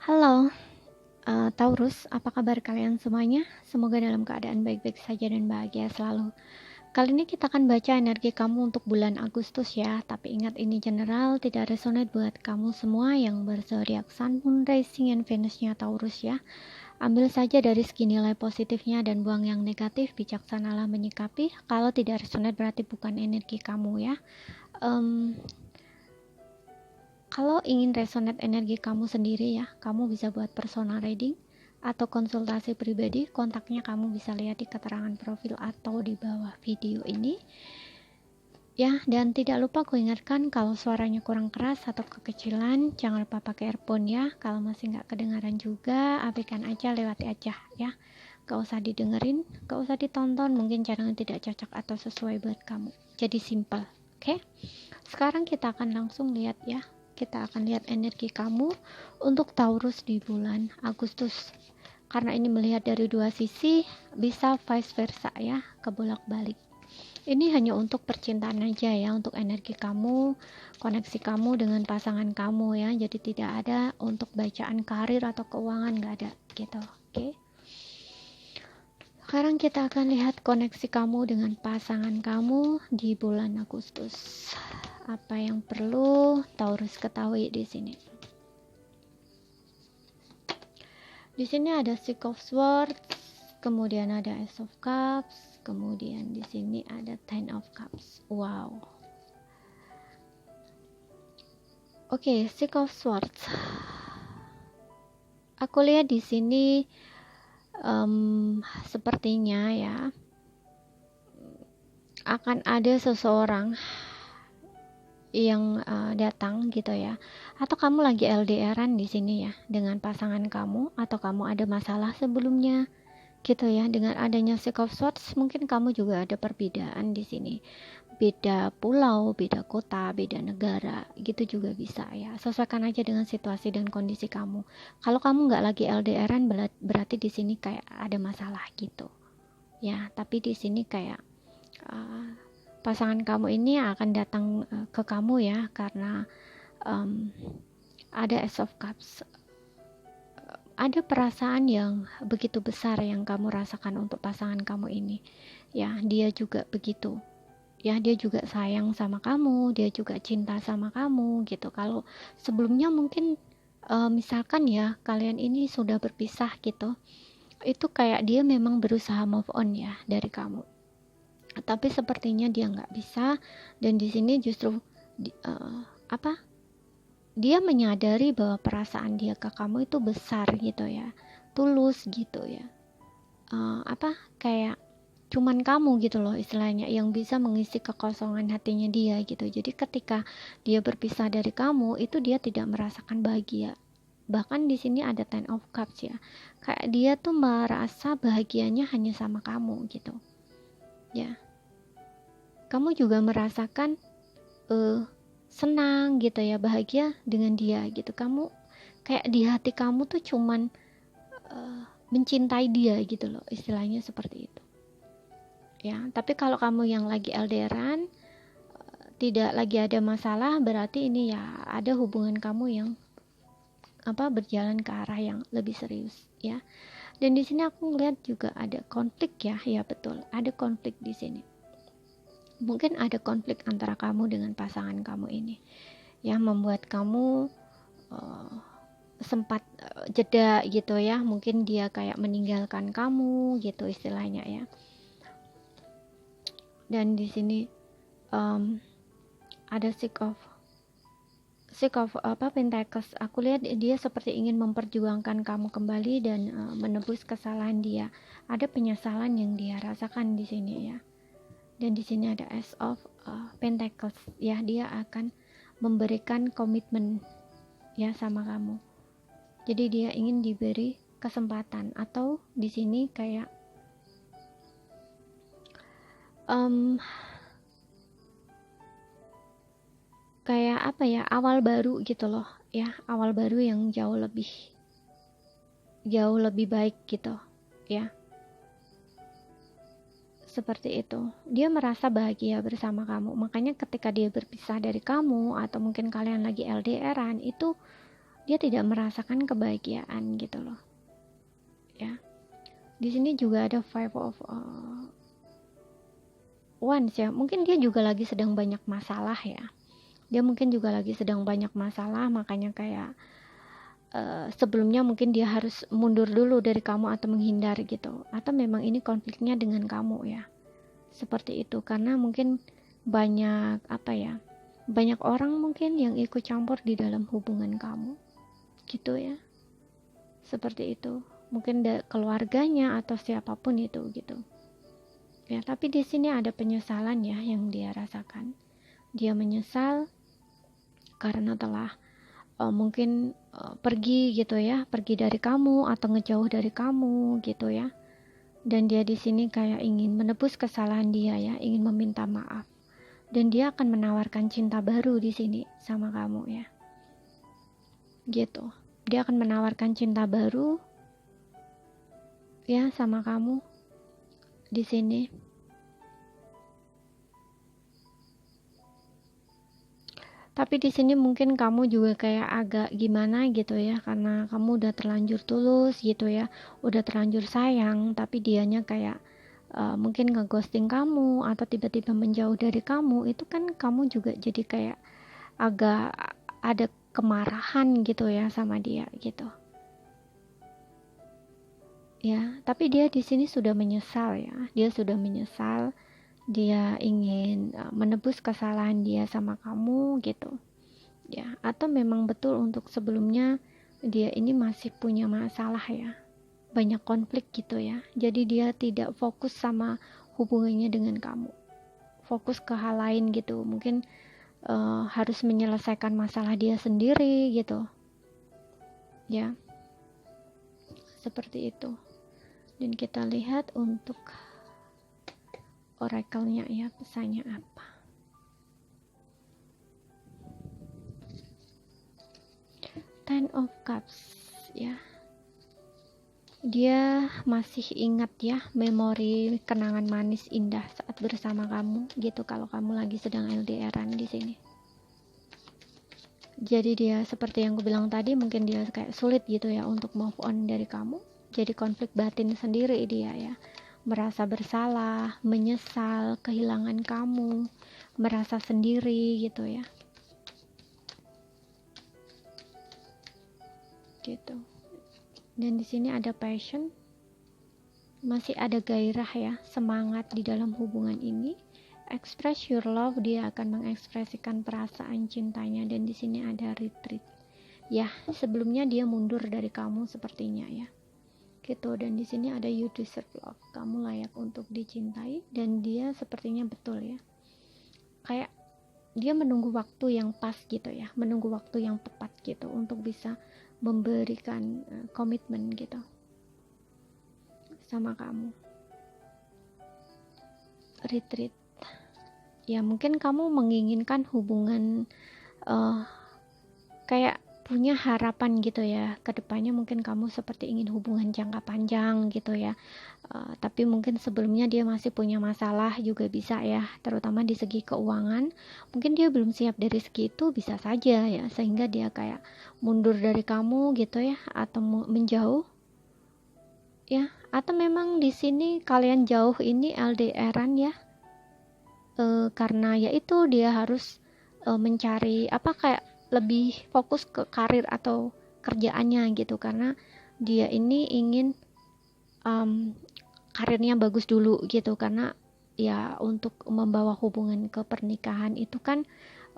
Halo, Taurus, apa kabar kalian semuanya? Semoga dalam keadaan baik-baik saja dan bahagia selalu. Kali ini kita akan baca energi kamu untuk bulan Agustus ya, tapi ingat ini general, tidak resonate buat kamu semua yang berzodiak Sun, Moon, Rising, and Venus-nya Taurus ya. Ambil saja dari segi nilai positifnya dan buang yang negatif, bijaksanalah menyikapi. Kalau tidak resonate berarti bukan energi kamu ya. Kalau ingin resonate energi kamu sendiri ya, kamu bisa buat personal reading atau konsultasi pribadi. Kontaknya kamu bisa lihat di keterangan profil atau di bawah video ini. Ya, dan tidak lupa aku ingatkan kalau suaranya kurang keras atau kekecilan, jangan lupa pakai earphone ya. Kalau masih nggak kedengaran juga, abaikan aja, lewati aja ya. Gak usah didengerin, gak usah ditonton, mungkin channelnya tidak cocok atau sesuai buat kamu. Jadi simple, oke? Sekarang kita akan langsung lihat ya. Kita akan lihat energi kamu untuk Taurus di bulan Agustus. Karena ini melihat dari dua sisi, bisa vice versa ya, kebolak-balik. Ini hanya untuk percintaan aja ya, untuk energi kamu, koneksi kamu dengan pasangan kamu ya. Jadi tidak ada untuk bacaan karir atau keuangan, nggak ada gitu. Oke. Sekarang kita akan lihat koneksi kamu dengan pasangan kamu di bulan Agustus. Apa yang perlu Taurus ketahui di sini? Di sini ada Six of Swords, kemudian ada Ace of Cups, kemudian di sini ada Ten of Cups. Wow. Oke, Six of Swords. Aku lihat di sini sepertinya ya akan ada seseorang yang datang gitu ya, atau kamu lagi LDRan di sini ya dengan pasangan kamu, atau kamu ada masalah sebelumnya gitu ya. Dengan adanya Six of Swords mungkin kamu juga ada perbedaan di sini, beda pulau, beda kota, beda negara gitu juga bisa ya. Sesuaikan aja dengan situasi dan kondisi kamu. Kalau kamu nggak lagi LDRan berarti di sini kayak ada masalah gitu ya, tapi di sini kayak pasangan kamu ini akan datang ke kamu ya, karena ada Ace of Cups. Ada perasaan yang begitu besar yang kamu rasakan untuk pasangan kamu ini ya. Dia juga begitu ya, dia juga sayang sama kamu, dia juga cinta sama kamu gitu. Kalau sebelumnya mungkin misalkan ya kalian ini sudah berpisah gitu, itu kayak dia memang berusaha move on ya dari kamu, tapi sepertinya dia nggak bisa. Dan di sini justru dia menyadari bahwa perasaan dia ke kamu itu besar gitu ya, tulus gitu ya. Kayak cuman kamu gitu loh istilahnya yang bisa mengisi kekosongan hatinya dia gitu. Jadi ketika dia berpisah dari kamu itu dia tidak merasakan bahagia. Bahkan di sini ada Ten of Cups ya, kayak dia tuh merasa bahagianya hanya sama kamu gitu ya. Kamu juga merasakan senang gitu ya, bahagia dengan dia gitu. Kamu kayak di hati kamu tuh cuman mencintai dia gitu loh, istilahnya seperti itu ya. Tapi kalau kamu yang lagi LDRan, tidak lagi ada masalah, berarti ini ya ada hubungan kamu yang berjalan ke arah yang lebih serius ya. Dan di sini aku ngeliat juga ada konflik ya. Ya betul, ada konflik di sini. Mungkin ada konflik antara kamu dengan pasangan kamu ini yang membuat kamu sempat jeda gitu ya. Mungkin dia kayak meninggalkan kamu gitu istilahnya ya. Dan di sini ada Six of Pentacles. Aku lihat dia seperti ingin memperjuangkan kamu kembali dan menebus kesalahan dia. Ada penyesalan yang dia rasakan di sini ya. Dan di sini ada Ace of Pentacles ya, dia akan memberikan komitmen ya sama kamu. Jadi dia ingin diberi kesempatan, atau di sini kayak awal baru gitu loh ya, awal baru yang jauh lebih baik gitu ya. Seperti itu, dia merasa bahagia bersama kamu. Makanya ketika dia berpisah dari kamu, atau mungkin kalian lagi LDRan, itu dia tidak merasakan kebahagiaan gitu loh ya. Di sini juga ada five of wands ya, mungkin dia juga lagi sedang banyak masalah ya, dia mungkin juga lagi sedang banyak masalah, makanya kayak sebelumnya mungkin dia harus mundur dulu dari kamu atau menghindar gitu, atau memang ini konfliknya dengan kamu ya, seperti itu. Karena mungkin banyak banyak orang mungkin yang ikut campur di dalam hubungan kamu gitu ya, seperti itu, mungkin keluarganya atau siapapun itu gitu ya. Tapi di sini ada penyesalan ya yang dia rasakan, dia menyesal karena telah mungkin pergi gitu ya, pergi dari kamu atau ngejauh dari kamu gitu ya. Dan dia di sini kayak ingin menebus kesalahan dia ya, ingin meminta maaf. Dan dia akan menawarkan cinta baru di sini sama kamu ya. Gitu. Dia akan menawarkan cinta baru ya sama kamu di sini. Tapi di sini mungkin kamu juga kayak agak gimana gitu ya, karena kamu udah terlanjur tulus gitu ya, udah terlanjur sayang, tapi dianya kayak mungkin ngeghosting kamu atau tiba-tiba menjauh dari kamu. Itu kan kamu juga jadi kayak agak ada kemarahan gitu ya sama dia gitu ya. Tapi dia di sini sudah menyesal ya, dia sudah menyesal, dia ingin menebus kesalahan dia sama kamu gitu ya. Atau memang betul untuk sebelumnya dia ini masih punya masalah ya, banyak konflik gitu ya, jadi dia tidak fokus sama hubungannya dengan kamu, fokus ke hal lain gitu, mungkin harus menyelesaikan masalah dia sendiri gitu ya, seperti itu. Dan kita lihat untuk oracle-nya ya, pesannya apa. Ten of Cups ya, dia masih ingat ya memori kenangan manis indah saat bersama kamu gitu, kalau kamu lagi sedang LDR-an di sini. Jadi dia seperti yang aku bilang tadi, mungkin dia kayak sulit gitu ya untuk move on dari kamu, jadi konflik batin sendiri dia ya, merasa bersalah, menyesal kehilangan kamu, merasa sendiri gitu ya, gitu. Dan di sini ada passion, masih ada gairah ya, semangat di dalam hubungan ini. Express your love, dia akan mengekspresikan perasaan cintanya. Dan di sini ada retreat ya, sebelumnya dia mundur dari kamu sepertinya ya gitu. Dan di sini ada you deserve love, kamu layak untuk dicintai. Dan dia sepertinya betul ya, kayak dia menunggu waktu yang pas gitu ya, menunggu waktu yang tepat gitu untuk bisa memberikan komitmen gitu sama kamu. Retreat ya, mungkin kamu menginginkan hubungan kayak punya harapan gitu ya kedepannya, mungkin kamu seperti ingin hubungan jangka panjang gitu ya. Tapi mungkin sebelumnya dia masih punya masalah juga bisa ya, terutama di segi keuangan. Mungkin dia belum siap dari segi itu, bisa saja ya, sehingga dia kayak mundur dari kamu gitu ya, atau menjauh ya. Atau memang di sini kalian jauh ini LDR-an ya, karena yaitu dia harus mencari kayak lebih fokus ke karir atau kerjaannya gitu, karena dia ini ingin karirnya bagus dulu gitu. Karena ya untuk membawa hubungan ke pernikahan itu kan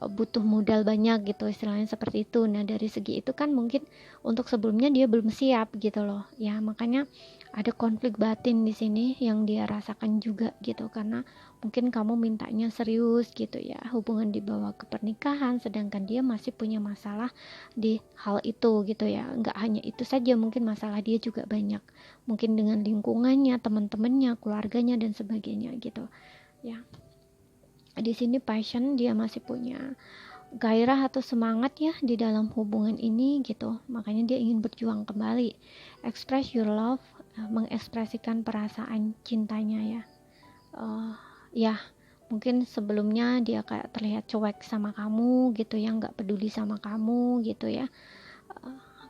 butuh modal banyak gitu, istilahnya seperti itu. Nah dari segi itu kan mungkin untuk sebelumnya dia belum siap gitu loh ya, makanya ada konflik batin di sini yang dia rasakan juga gitu. Karena mungkin kamu mintanya serius gitu ya, hubungan dibawa ke pernikahan, sedangkan dia masih punya masalah di hal itu gitu ya. Nggak hanya itu saja, mungkin masalah dia juga banyak, mungkin dengan lingkungannya, teman-temannya, keluarganya dan sebagainya gitu ya. Di sini passion, dia masih punya gairah atau semangat ya di dalam hubungan ini gitu, makanya dia ingin berjuang kembali. Express your love, mengekspresikan perasaan cintanya ya. Ya mungkin sebelumnya dia kayak terlihat cuek sama kamu gitu ya, nggak peduli sama kamu gitu ya.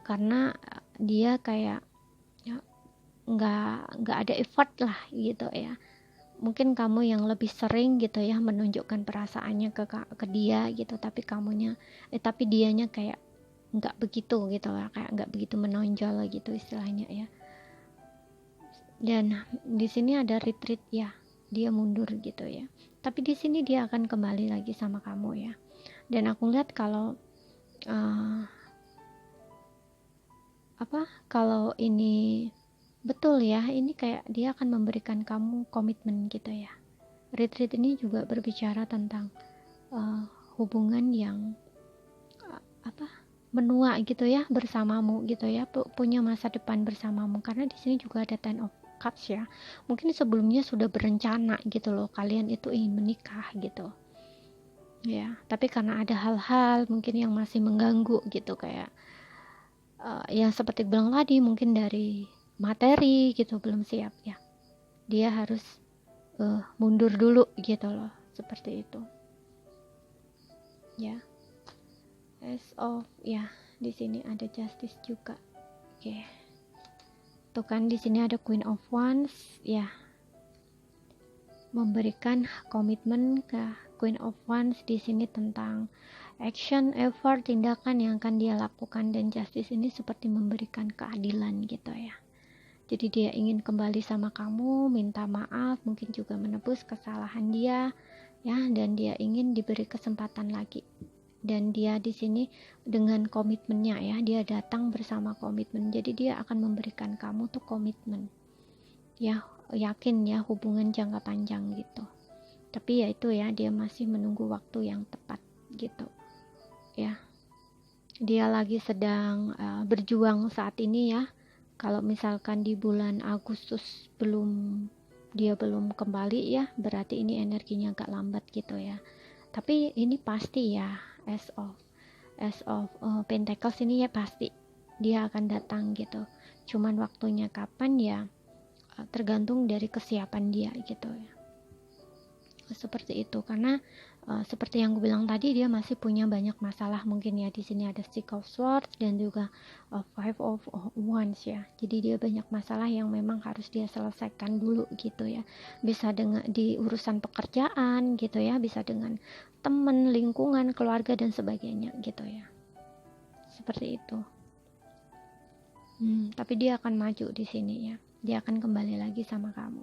karena dia kayak ya, nggak ada effort lah gitu ya. Mungkin kamu yang lebih sering gitu ya menunjukkan perasaannya ke dia gitu, tapi tapi dianya kayak nggak begitu gitu lah, kayak nggak begitu menonjol gitu istilahnya ya. Dan di sini ada retreat ya, dia mundur gitu ya, tapi di sini dia akan kembali lagi sama kamu ya. Dan aku lihat kalau kalau ini betul ya, ini kayak dia akan memberikan kamu komitmen gitu ya. Retreat ini juga berbicara tentang hubungan yang menua gitu ya bersamamu gitu ya, punya masa depan bersamamu, karena di sini juga ada Ten of Cups ya. Mungkin sebelumnya sudah berencana gitu loh, kalian itu ingin menikah gitu ya, tapi karena ada hal-hal mungkin yang masih mengganggu gitu, kayak yang seperti bilang tadi, mungkin dari materi gitu belum siap ya, dia harus mundur dulu gitu loh, seperti itu ya. Ya, di sini ada Justice juga. Oke. Tuh kan di sini ada Queen of Wands ya. Memberikan komitmen ke Queen of Wands di sini tentang action, effort, tindakan yang akan dia lakukan, dan Justice ini seperti memberikan keadilan gitu ya. Jadi dia ingin kembali sama kamu, minta maaf, mungkin juga menebus kesalahan dia ya, dan dia ingin diberi kesempatan lagi. Dan dia di sini dengan komitmennya ya, dia datang bersama komitmen, jadi dia akan memberikan kamu tuh komitmen ya, yakin ya, hubungan jangka panjang gitu. Tapi ya itu ya, dia masih menunggu waktu yang tepat gitu ya. Dia lagi sedang berjuang saat ini ya. Kalau misalkan di bulan Agustus dia belum kembali ya, berarti ini energinya agak lambat gitu ya. Tapi ini pasti ya, As of Pentacles ini ya pasti dia akan datang gitu. Cuman waktunya kapan ya tergantung dari kesiapan dia gitu ya. Seperti itu, karena seperti yang gue bilang tadi, dia masih punya banyak masalah mungkin ya. Di sini ada Six of Swords dan juga Five of Wands ya. Jadi dia banyak masalah yang memang harus dia selesaikan dulu gitu ya. Bisa dengan di urusan pekerjaan gitu ya, bisa dengan teman, lingkungan, keluarga dan sebagainya gitu ya. Seperti itu. Tapi dia akan maju di sini ya. Dia akan kembali lagi sama kamu.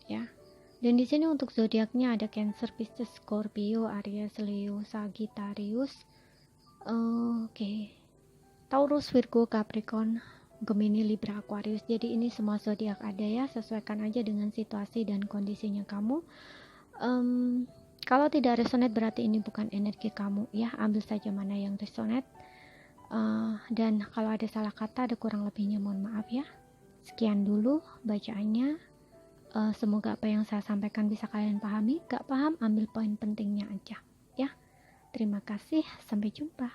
Ya. Dan di sini untuk zodiaknya ada Cancer, Pisces, Scorpio, Aries, Leo, Sagittarius, Taurus, Virgo, Capricorn, Gemini, Libra, Aquarius. Jadi ini semua zodiak ada ya, sesuaikan aja dengan situasi dan kondisinya kamu. Kalau tidak resonate berarti ini bukan energi kamu ya, ambil saja mana yang resonate. Dan kalau ada salah kata, ada kurang lebihnya mohon maaf ya. Sekian dulu bacaannya. Semoga apa yang saya sampaikan bisa kalian pahami. Gak paham, ambil poin pentingnya aja ya. Terima kasih, sampai jumpa.